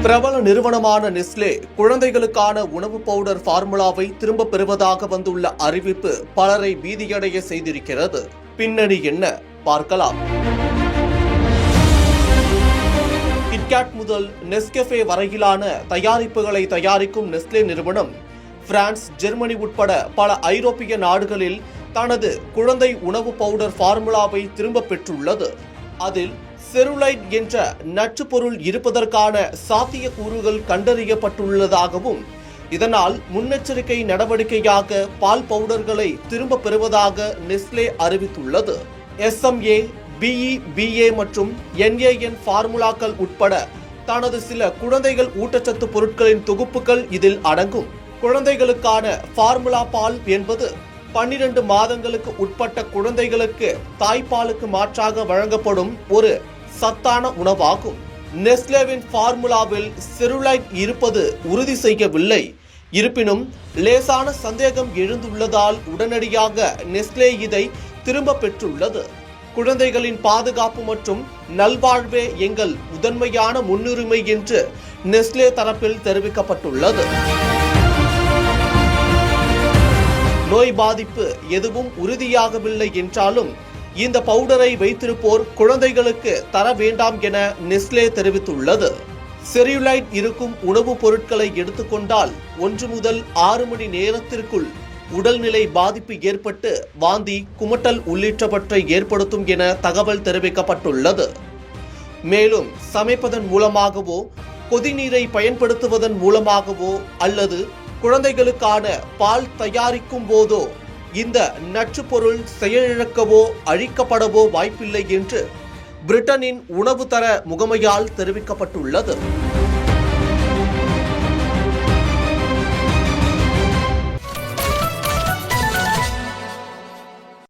பிரபல நிறுவனமான நெஸ்லே குழந்தைகளுக்கான உணவு பவுடர் ஃபார்முலாவை திரும்ப பெறுவதாக வந்துள்ள அறிவிப்பு பலரை பீதியடைய செய்திருக்கிறது. பின்னணி என்ன பார்க்கலாம். கிட்கேட் முதல் நெஸ்கெஃபே வரையிலான தயாரிப்புகளை தயாரிக்கும் நெஸ்லே நிறுவனம் பிரான்ஸ், ஜெர்மனி உட்பட பல ஐரோப்பிய நாடுகளில் தனது குழந்தை உணவு பவுடர் ஃபார்முலாவை திரும்ப பெற்றுள்ளது. அதில் செருலைட் என்ற நச்சு பொருள் இருப்பதற்கான சாத்தியக்கூறுகள் கண்டறியப்பட்டுள்ளதாகவும் இதனால் முன்னெச்சரிக்கை நடவடிக்கையாக பால் பவுடர்களை திரும்ப பெறுவதாக நெஸ்லே அறிவித்துள்ளது. SMA, BE, BA மற்றும் NAN ஃபார்முலாக்கள் உட்பட தனது சில குழந்தைகள் ஊட்டச்சத்து பொருட்களின் தொகுப்புகள் இதில் அடங்கும். குழந்தைகளுக்கான ஃபார்முலா பால் என்பது 12 மாதங்களுக்கு உட்பட்ட குழந்தைகளுக்கு தாய்ப்பாலுக்கு மாற்றாக வழங்கப்படும் ஒரு சத்தான உணவாகும். நெஸ்லேவின் ஃபார்முலாவில் செருலைட் இருப்பது உறுதி செய்யவில்லை. இருப்பினும் லேசான சந்தேகம் எழுந்துள்ளதால் உடனடியாக நெஸ்லே இதை திரும்ப பெற்றுள்ளது. குழந்தைகளின் பாதுகாப்பு மற்றும் நல்வாழ்வே எங்கள் முதன்மையான முன்னுரிமை என்று நெஸ்லே தரப்பில் தெரிவிக்கப்பட்டுள்ளது. நோய் பாதிப்பு எதுவும் உறுதியாகவில்லை என்றாலும் இந்த பவுடரை வைத்திருப்போர் குழந்தைகளுக்கு தர வேண்டாம் என நெஸ்லே தெரிவித்துள்ளது. செருலைட் இருக்கும் உணவுப் பொருட்களை எடுத்துக்கொண்டால் 1 முதல் 6 மணி நேரத்திற்குள் உடல்நிலை பாதிப்பு ஏற்பட்டு வாந்தி, குமட்டல் உள்ளிட்டவற்றை ஏற்படுத்தும் என தகவல் தெரிவிக்கப்பட்டுள்ளது. மேலும் சமைப்பதன் மூலமாகவோ, கொதிநீரை பயன்படுத்துவதன் மூலமாகவோ அல்லது குழந்தைகளுக்கான பால் தயாரிக்கும் போதோ இந்த நச்சு பொருள் செயலிழக்கவோ அழிக்கப்படவோ வாய்ப்பில்லை என்று பிரிட்டனின் உணவு தர முகமையால் தெரிவிக்கப்பட்டுள்ளது.